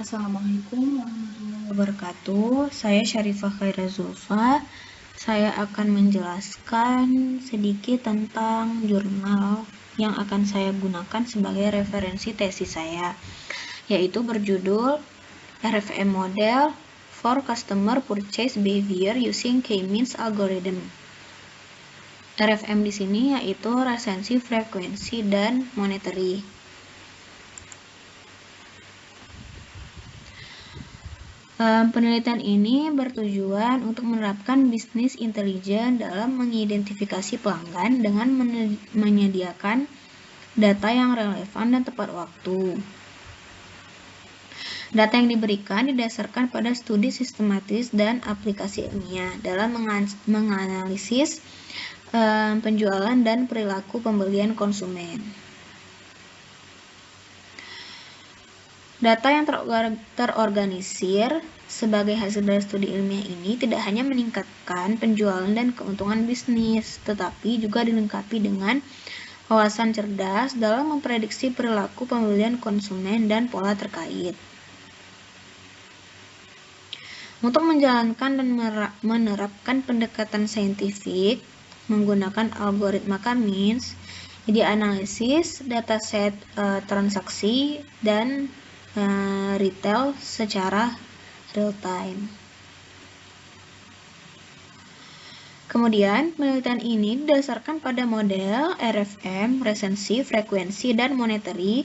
Assalamualaikum warahmatullahi wabarakatuh. Saya Syarifah Khaira Zulfa. Saya akan menjelaskan sedikit tentang jurnal yang akan saya gunakan sebagai referensi tesis saya, yaitu berjudul RFM Model for Customer Purchase Behavior Using K-Means Algorithm. RFM di sini yaitu resensi, frekuensi, dan monetary. Penelitian ini bertujuan untuk menerapkan bisnis intelijen dalam mengidentifikasi pelanggan dengan menyediakan data yang relevan dan tepat waktu. Data yang diberikan didasarkan pada studi sistematis dan aplikasi ilmiah dalam menganalisis penjualan dan perilaku pembelian konsumen. Data yang terorganisir sebagai hasil dari studi ilmiah ini tidak hanya meningkatkan penjualan dan keuntungan bisnis, tetapi juga dilengkapi dengan wawasan cerdas dalam memprediksi perilaku pembelian konsumen dan pola terkait. Untuk menjalankan dan menerapkan pendekatan saintifik menggunakan algoritma K-means, dianalisis dataset transaksi dan retail secara real time. Kemudian, penelitian ini didasarkan pada model RFM, resensi, frekuensi, dan monetary,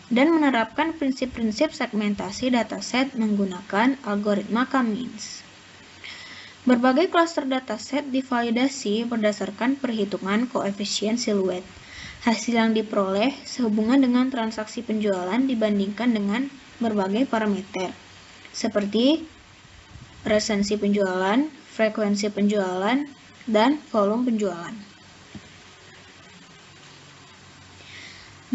dan menerapkan prinsip-prinsip segmentasi dataset menggunakan algoritma K-means. Berbagai klaster dataset divalidasi berdasarkan perhitungan koefisien siluet. Hasil yang diperoleh sehubungan dengan transaksi penjualan dibandingkan dengan berbagai parameter, seperti resensi penjualan, frekuensi penjualan, dan volume penjualan.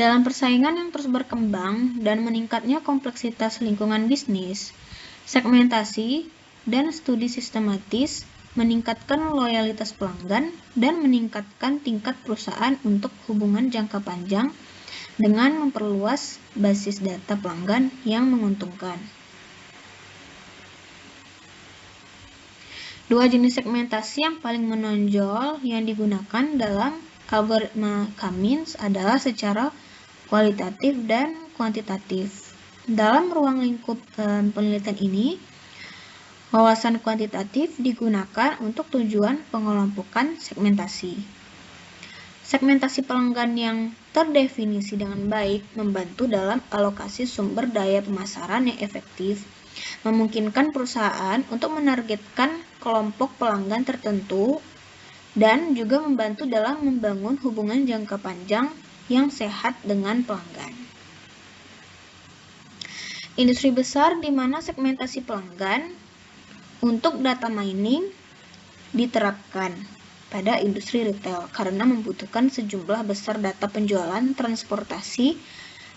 Dalam persaingan yang terus berkembang dan meningkatnya kompleksitas lingkungan bisnis, segmentasi dan studi sistematis meningkatkan loyalitas pelanggan dan meningkatkan tingkat perusahaan untuk hubungan jangka panjang dengan memperluas basis data pelanggan yang menguntungkan. Dua jenis segmentasi yang paling menonjol yang digunakan dalam algoritma K-means adalah secara kualitatif dan kuantitatif. Dalam ruang lingkup penelitian ini, wawasan kuantitatif digunakan untuk tujuan pengelompokan segmentasi. Segmentasi pelanggan yang terdefinisi dengan baik membantu dalam alokasi sumber daya pemasaran yang efektif, memungkinkan perusahaan untuk menargetkan kelompok pelanggan tertentu, dan juga membantu dalam membangun hubungan jangka panjang yang sehat dengan pelanggan. Industri besar di mana segmentasi pelanggan untuk data mining diterapkan pada industri retail karena membutuhkan sejumlah besar data penjualan, transportasi,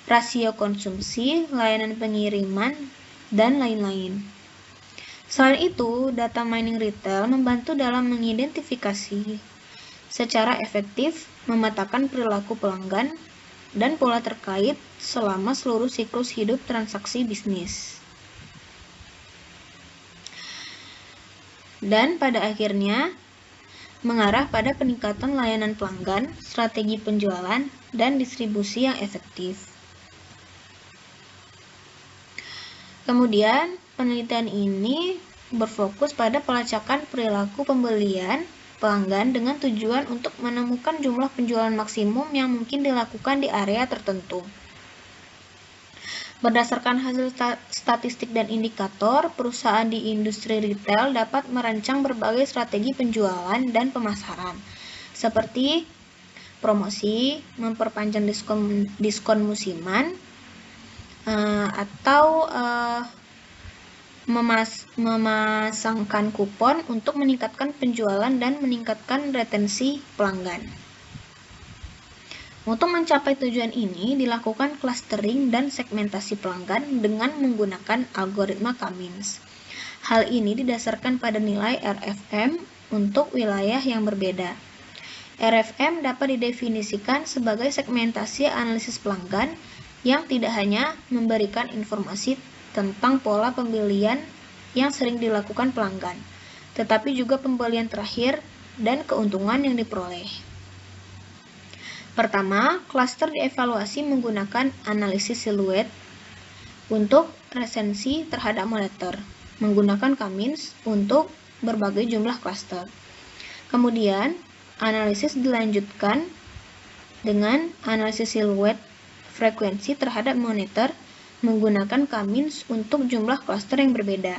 rasio konsumsi, layanan pengiriman, dan lain-lain. Selain itu, data mining retail membantu dalam mengidentifikasi secara efektif, memetakan perilaku pelanggan, dan pola terkait selama seluruh siklus hidup transaksi bisnis. Dan pada akhirnya mengarah pada peningkatan layanan pelanggan, strategi penjualan, dan distribusi yang efektif. Kemudian, penelitian ini berfokus pada pelacakan perilaku pembelian pelanggan dengan tujuan untuk menemukan jumlah penjualan maksimum yang mungkin dilakukan di area tertentu. Berdasarkan hasil statistik dan indikator, perusahaan di industri retail dapat merancang berbagai strategi penjualan dan pemasaran, seperti promosi, memperpanjang diskon musiman, atau memasangkan kupon untuk meningkatkan penjualan dan meningkatkan retensi pelanggan. Untuk mencapai tujuan ini, dilakukan clustering dan segmentasi pelanggan dengan menggunakan algoritma K-means. Hal ini didasarkan pada nilai RFM untuk wilayah yang berbeda. RFM dapat didefinisikan sebagai segmentasi analisis pelanggan yang tidak hanya memberikan informasi tentang pola pembelian yang sering dilakukan pelanggan, tetapi juga pembelian terakhir dan keuntungan yang diperoleh. Pertama, klaster dievaluasi menggunakan analisis siluet untuk resensi terhadap monitor, menggunakan Cummins untuk berbagai jumlah klaster. Kemudian, analisis dilanjutkan dengan analisis siluet frekuensi terhadap monitor, menggunakan Cummins untuk jumlah klaster yang berbeda.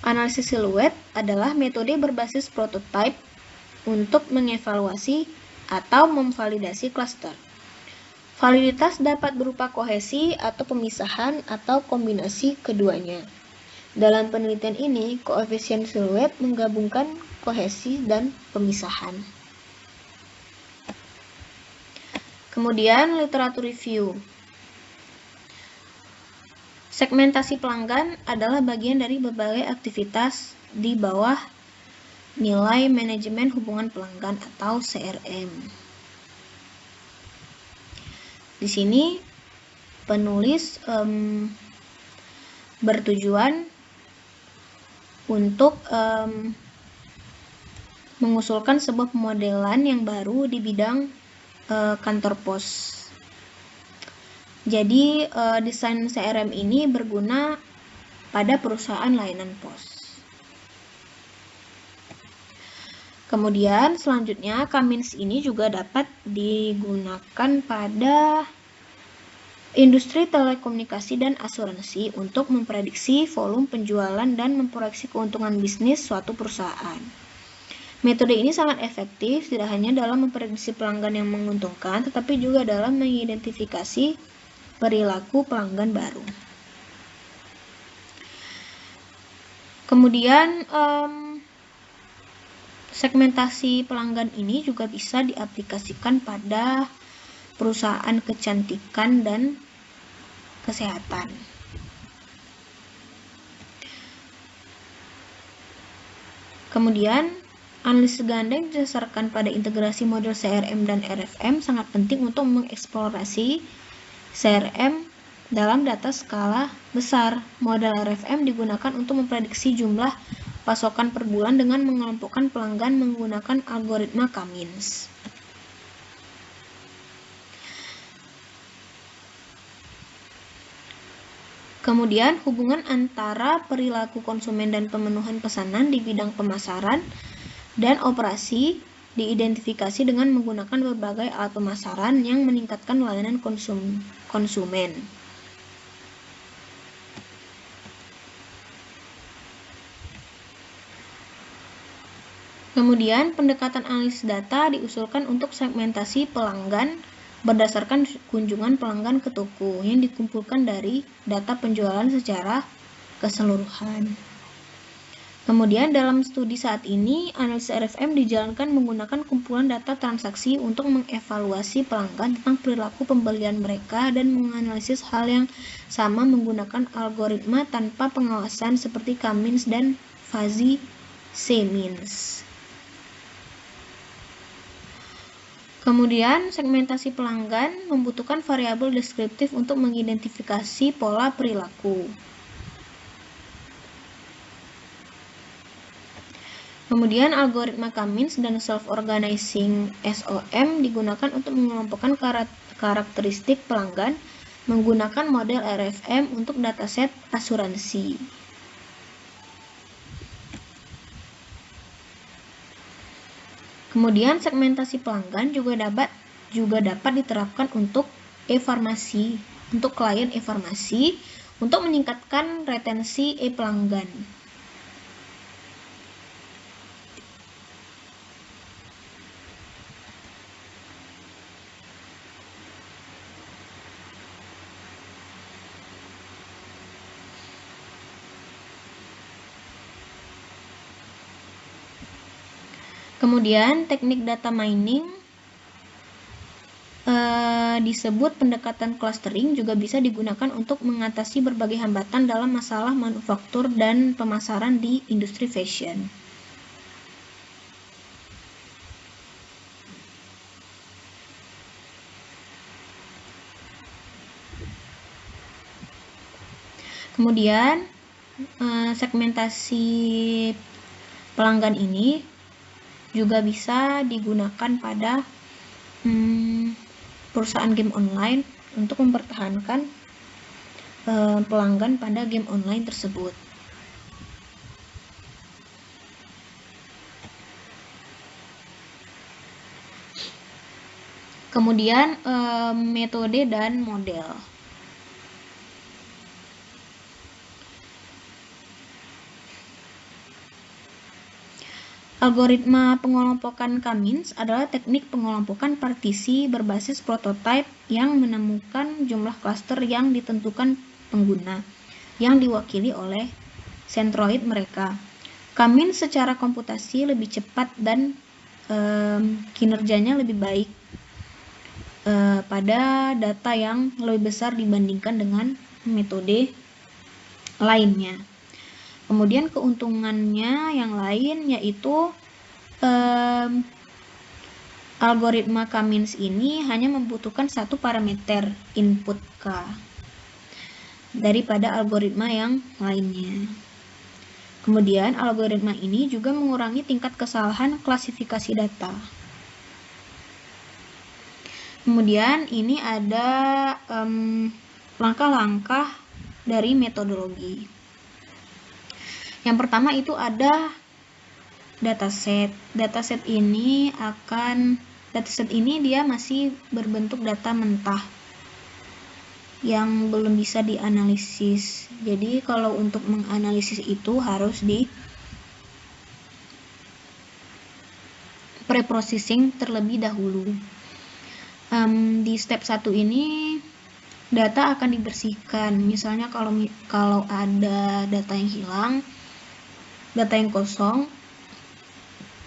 Analisis siluet adalah metode berbasis prototype untuk mengevaluasi atau memvalidasi klaster. Validitas dapat berupa kohesi atau pemisahan atau kombinasi keduanya. Dalam penelitian ini, koefisien siluet menggabungkan kohesi dan pemisahan. Kemudian, literatur review. Segmentasi pelanggan adalah bagian dari berbagai aktivitas di bawah nilai manajemen hubungan pelanggan atau CRM. Di sini penulis bertujuan untuk mengusulkan sebuah pemodelan yang baru di bidang kantor pos. Jadi desain CRM ini berguna pada perusahaan layanan pos. Kemudian selanjutnya Cummins ini juga dapat digunakan pada industri telekomunikasi dan asuransi untuk memprediksi volume penjualan dan memproyeksi keuntungan bisnis suatu perusahaan. Metode ini sangat efektif tidak hanya dalam memprediksi pelanggan yang menguntungkan, tetapi juga dalam mengidentifikasi perilaku pelanggan baru. Kemudian segmentasi pelanggan ini juga bisa diaplikasikan pada perusahaan kecantikan dan kesehatan. Kemudian, analisis ganda yang didasarkan pada integrasi model CRM dan RFM sangat penting untuk mengeksplorasi CRM dalam data skala besar. Model RFM digunakan untuk memprediksi jumlah pasokan per bulan dengan mengelompokkan pelanggan menggunakan algoritma Cummins. Kemudian, hubungan antara perilaku konsumen dan pemenuhan pesanan di bidang pemasaran dan operasi diidentifikasi dengan menggunakan berbagai alat pemasaran yang meningkatkan layanan konsumen. Kemudian, pendekatan analisis data diusulkan untuk segmentasi pelanggan berdasarkan kunjungan pelanggan ke toko yang dikumpulkan dari data penjualan secara keseluruhan. Kemudian, dalam studi saat ini, analisis RFM dijalankan menggunakan kumpulan data transaksi untuk mengevaluasi pelanggan tentang perilaku pembelian mereka dan menganalisis hal yang sama menggunakan algoritma tanpa pengawasan seperti Cummins dan Fuzzy C-Means. Kemudian, segmentasi pelanggan membutuhkan variabel deskriptif untuk mengidentifikasi pola perilaku. Kemudian, algoritma Cummins dan self-organizing SOM digunakan untuk mengelompokkan karakteristik pelanggan menggunakan model RFM untuk dataset asuransi. Kemudian, segmentasi pelanggan juga dapat diterapkan untuk e-farmasi, untuk klien e-farmasi, untuk meningkatkan retensi e-pelanggan. Kemudian, teknik data mining disebut pendekatan clustering juga bisa digunakan untuk mengatasi berbagai hambatan dalam masalah manufaktur dan pemasaran di industri fashion. Kemudian segmentasi pelanggan ini juga bisa digunakan pada perusahaan game online untuk mempertahankan pelanggan pada game online tersebut. Kemudian metode dan model. Algoritma pengelompokan Cummins adalah teknik pengelompokan partisi berbasis prototype yang menemukan jumlah klaster yang ditentukan pengguna, yang diwakili oleh sentroid mereka. Cummins secara komputasi lebih cepat dan kinerjanya lebih baik pada data yang lebih besar dibandingkan dengan metode lainnya. Kemudian keuntungannya yang lain yaitu algoritma Cummins ini hanya membutuhkan satu parameter input K daripada algoritma yang lainnya. Kemudian algoritma ini juga mengurangi tingkat kesalahan klasifikasi data. Kemudian ini ada langkah-langkah dari metodologi. Yang pertama itu ada dataset. Dataset ini dia masih berbentuk data mentah yang belum bisa dianalisis. Jadi kalau untuk menganalisis itu harus di preprocessing terlebih dahulu. Di step 1 ini data akan dibersihkan. Misalnya kalau ada data yang hilang, data yang kosong,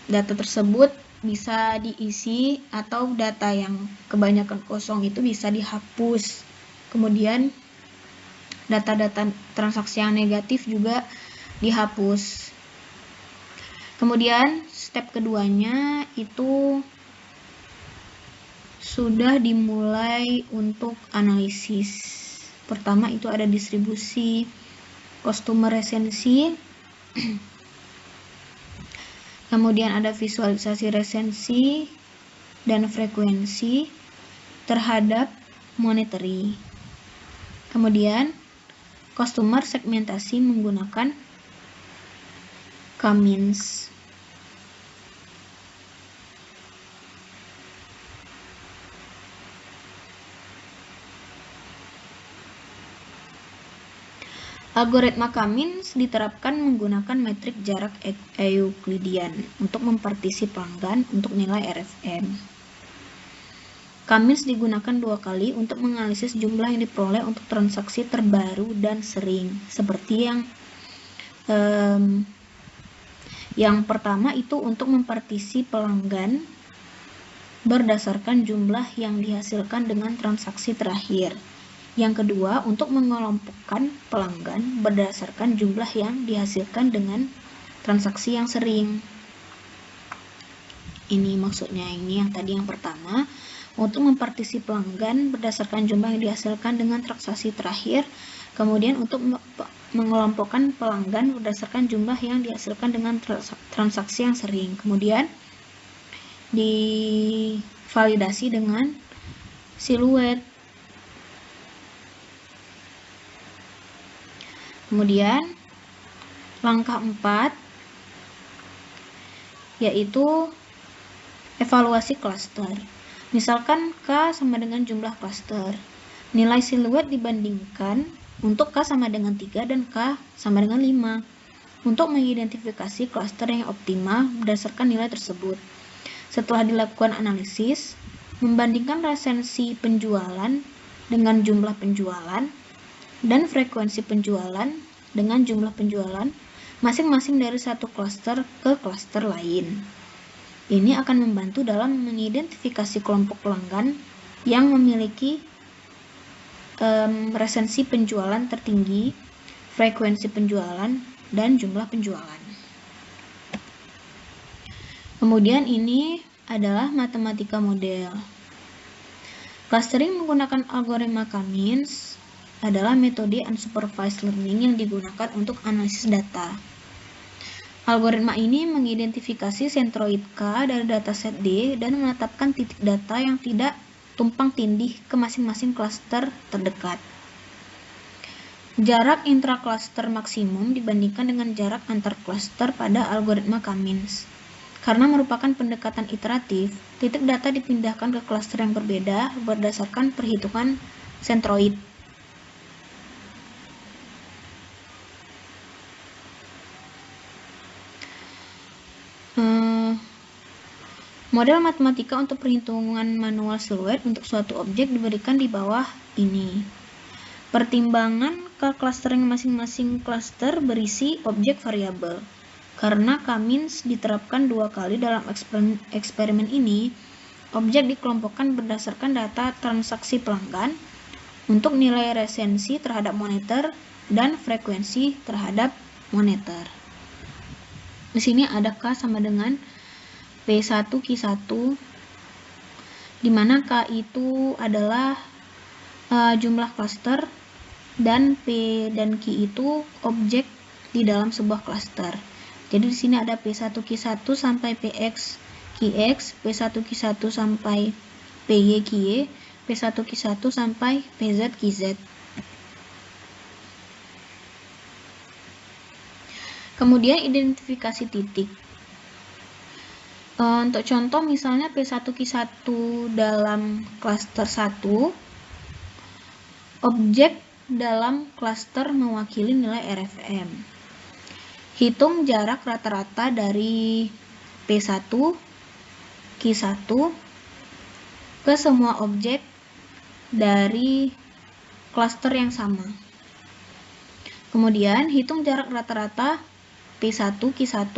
data tersebut bisa diisi atau data yang kebanyakan kosong itu bisa dihapus. Kemudian data-data transaksi yang negatif juga dihapus. Kemudian step keduanya itu sudah dimulai untuk analisis. Pertama itu ada distribusi customer resensi. Kemudian ada visualisasi resensi dan frekuensi terhadap monetary. Kemudian customer segmentasi menggunakan Cummins. Algoritma Cummins diterapkan menggunakan metrik jarak Euklidian untuk mempartisi pelanggan untuk nilai RFM. Cummins digunakan 2 kali untuk menganalisis jumlah yang diperoleh untuk transaksi terbaru dan sering. Seperti yang pertama itu untuk mempartisi pelanggan berdasarkan jumlah yang dihasilkan dengan transaksi terakhir. Yang kedua, untuk mengelompokkan pelanggan berdasarkan jumlah yang dihasilkan dengan transaksi yang sering. Ini maksudnya, ini yang tadi yang pertama, untuk mempartisi pelanggan berdasarkan jumlah yang dihasilkan dengan transaksi terakhir. Kemudian untuk mengelompokkan pelanggan berdasarkan jumlah yang dihasilkan dengan transaksi yang sering. Kemudian divalidasi dengan siluet. Kemudian langkah 4 yaitu evaluasi klaster. Misalkan K sama dengan jumlah klaster. Nilai siluet dibandingkan untuk K sama dengan 3 dan K sama dengan 5 untuk mengidentifikasi klaster yang optimal berdasarkan nilai tersebut. Setelah dilakukan analisis, membandingkan resensi penjualan dengan jumlah penjualan dan frekuensi penjualan dengan jumlah penjualan masing-masing dari satu klaster ke klaster lain. Ini akan membantu dalam mengidentifikasi kelompok pelanggan yang memiliki resensi penjualan tertinggi, frekuensi penjualan, dan jumlah penjualan. Kemudian ini adalah matematika model. Clustering menggunakan algoritma Cummins adalah metode unsupervised learning yang digunakan untuk analisis data. Algoritma ini mengidentifikasi sentroid K dari dataset D dan menetapkan titik data yang tidak tumpang tindih ke masing-masing klaster terdekat. Jarak intra-cluster maksimum dibandingkan dengan jarak antar cluster pada algoritma K-means. Karena merupakan pendekatan iteratif, titik data dipindahkan ke klaster yang berbeda berdasarkan perhitungan sentroid. Model matematika untuk perhitungan manual siluet untuk suatu objek diberikan di bawah ini. Pertimbangan ke clustering masing-masing cluster berisi objek variabel. Karena K-means diterapkan 2 kali dalam eksperimen ini, objek dikelompokkan berdasarkan data transaksi pelanggan untuk nilai resensi terhadap moneter dan frekuensi terhadap moneter. Di sini ada K sama dengan P1 Q1, di mana K itu adalah jumlah cluster dan P dan Q itu objek di dalam sebuah cluster. Jadi di sini ada P1 Q1 sampai PX QX, P1 Q1 sampai PY QY, P1 Q1 sampai PZ QZ. Kemudian identifikasi titik. Untuk contoh misalnya P1 Q1 dalam klaster 1, objek dalam klaster mewakili nilai RFM. Hitung jarak rata-rata dari P1 Q1 ke semua objek dari klaster yang sama. Kemudian hitung jarak rata-rata P1 Q1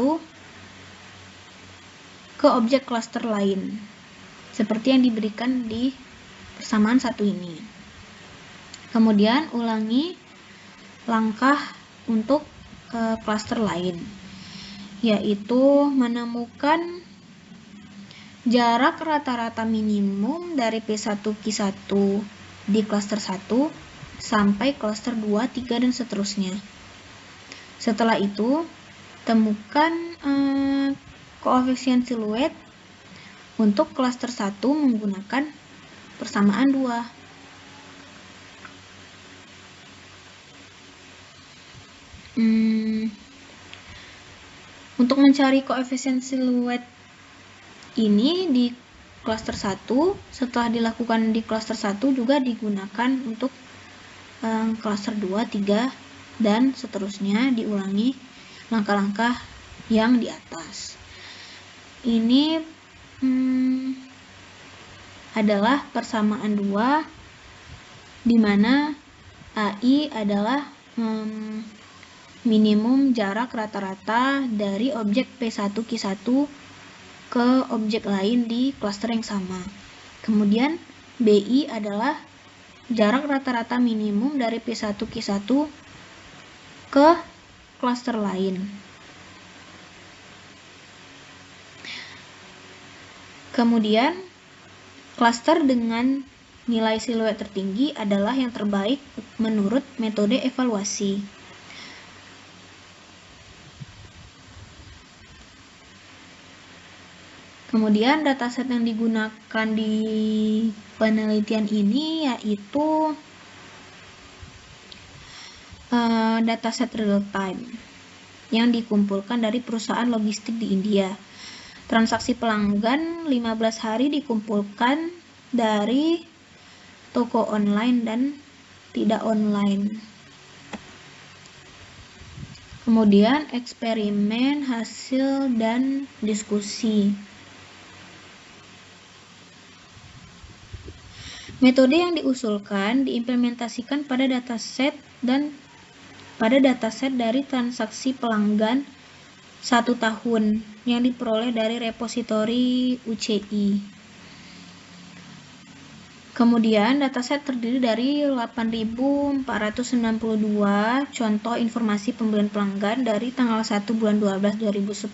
ke objek klaster lain, seperti yang diberikan di persamaan satu ini. Kemudian ulangi langkah untuk klaster lain, yaitu menemukan jarak rata-rata minimum dari P1 Q1 di klaster 1 sampai klaster 2, 3, dan seterusnya. Setelah itu, temukan koefisien siluet untuk klaster 1 menggunakan persamaan 2. Untuk mencari koefisien siluet ini di klaster 1, setelah dilakukan di klaster 1 juga digunakan untuk klaster 2, 3, dan seterusnya, diulangi langkah-langkah yang di atas. Ini adalah persamaan 2, di mana AI adalah minimum jarak rata-rata dari objek P1 Q1 ke objek lain di klaster yang sama. Kemudian BI adalah jarak rata-rata minimum dari P1 Q1 ke klaster lain. Kemudian, klaster dengan nilai siluet tertinggi adalah yang terbaik menurut metode evaluasi. Kemudian, dataset yang digunakan di penelitian ini yaitu dataset real time yang dikumpulkan dari perusahaan logistik di India. Transaksi pelanggan 15 hari dikumpulkan dari toko online dan tidak online. Kemudian eksperimen, hasil, dan diskusi. Metode yang diusulkan diimplementasikan pada dataset dari transaksi pelanggan 1 tahun yang diperoleh dari repositori UCI. Kemudian dataset terdiri dari 8.492 contoh informasi pembelian pelanggan dari tanggal 1 bulan 12 2010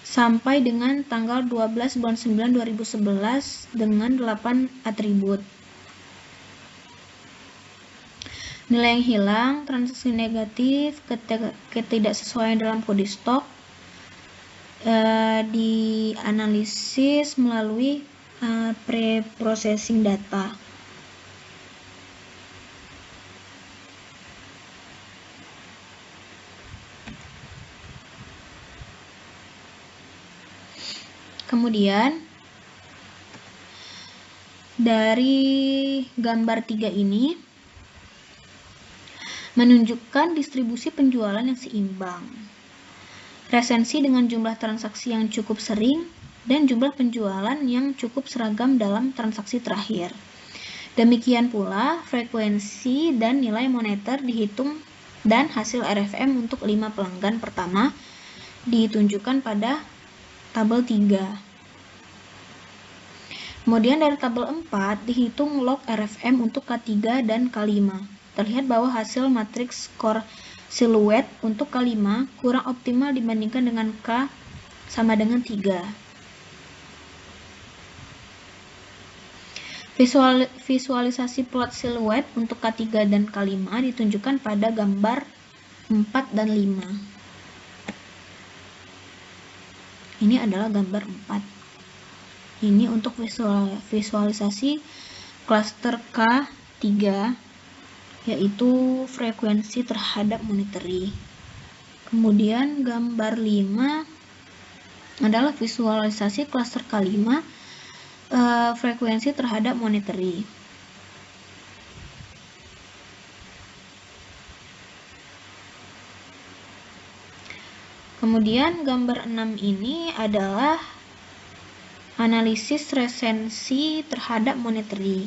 sampai dengan tanggal 12 bulan 9 2011 dengan 8 atribut. Nilai yang hilang, transaksi negatif, ketidaksesuaian dalam kode stok, dianalisis melalui pre-processing data. Kemudian dari gambar 3 ini menunjukkan distribusi penjualan yang seimbang, resensi dengan jumlah transaksi yang cukup sering, dan jumlah penjualan yang cukup seragam dalam transaksi terakhir. Demikian pula frekuensi dan nilai moneter dihitung dan hasil RFM untuk 5 pelanggan pertama ditunjukkan pada tabel 3. Kemudian dari tabel 4 dihitung log RFM untuk K3 dan K5. Terlihat bahwa hasil matriks skor siluet untuk K5 kurang optimal dibandingkan dengan K sama dengan 3. Visualisasi plot siluet untuk K3 dan K5 ditunjukkan pada gambar 4 dan 5. Ini adalah gambar 4. Ini untuk visualisasi klaster K3, yaitu frekuensi terhadap monetary. Kemudian gambar 5 adalah visualisasi klaster K5, frekuensi terhadap monetary. Kemudian gambar 6 ini adalah analisis resensi terhadap monetary.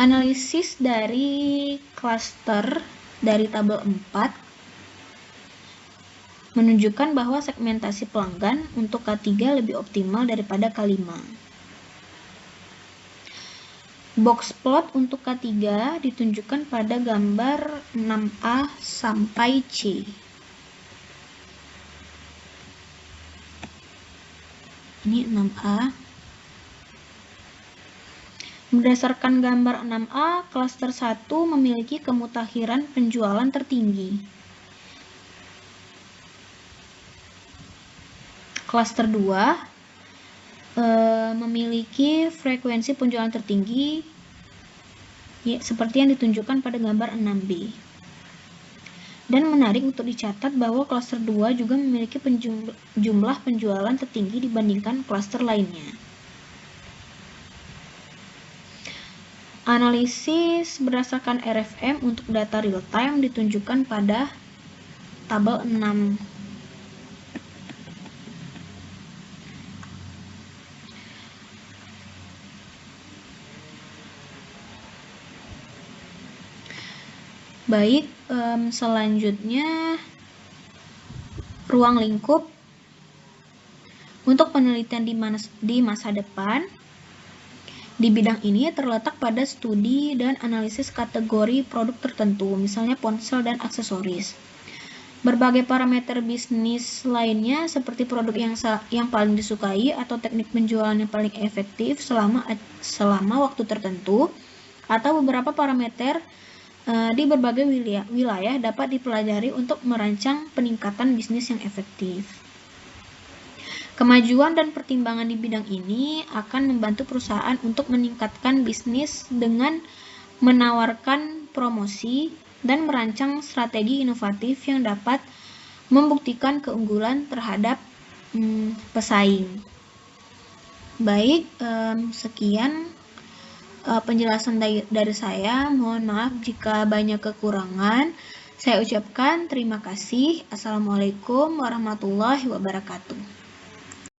Analisis dari cluster dari tabel 4 menunjukkan bahwa segmentasi pelanggan untuk K3 lebih optimal daripada K5. Box plot untuk K3 ditunjukkan pada gambar 6A sampai C. Ini 6A. Berdasarkan gambar 6A, klaster 1 memiliki kemutakhiran penjualan tertinggi. Klaster 2 memiliki frekuensi penjualan tertinggi, ya, seperti yang ditunjukkan pada gambar 6B. Dan menarik untuk dicatat bahwa klaster 2 juga memiliki jumlah penjualan tertinggi dibandingkan klaster lainnya. Analisis berdasarkan RFM untuk data real time ditunjukkan pada tabel 6. Baik, selanjutnya ruang lingkup untuk penelitian di masa depan. Di bidang ini terletak pada studi dan analisis kategori produk tertentu, misalnya ponsel dan aksesoris. Berbagai parameter bisnis lainnya seperti produk yang paling disukai atau teknik penjualan yang paling efektif selama waktu tertentu, atau beberapa parameter di berbagai wilayah dapat dipelajari untuk merancang peningkatan bisnis yang efektif. Kemajuan dan pertimbangan di bidang ini akan membantu perusahaan untuk meningkatkan bisnis dengan menawarkan promosi dan merancang strategi inovatif yang dapat membuktikan keunggulan terhadap pesaing. Baik, sekian penjelasan dari saya. Mohon maaf jika banyak kekurangan. Saya ucapkan terima kasih. Assalamualaikum warahmatullahi wabarakatuh.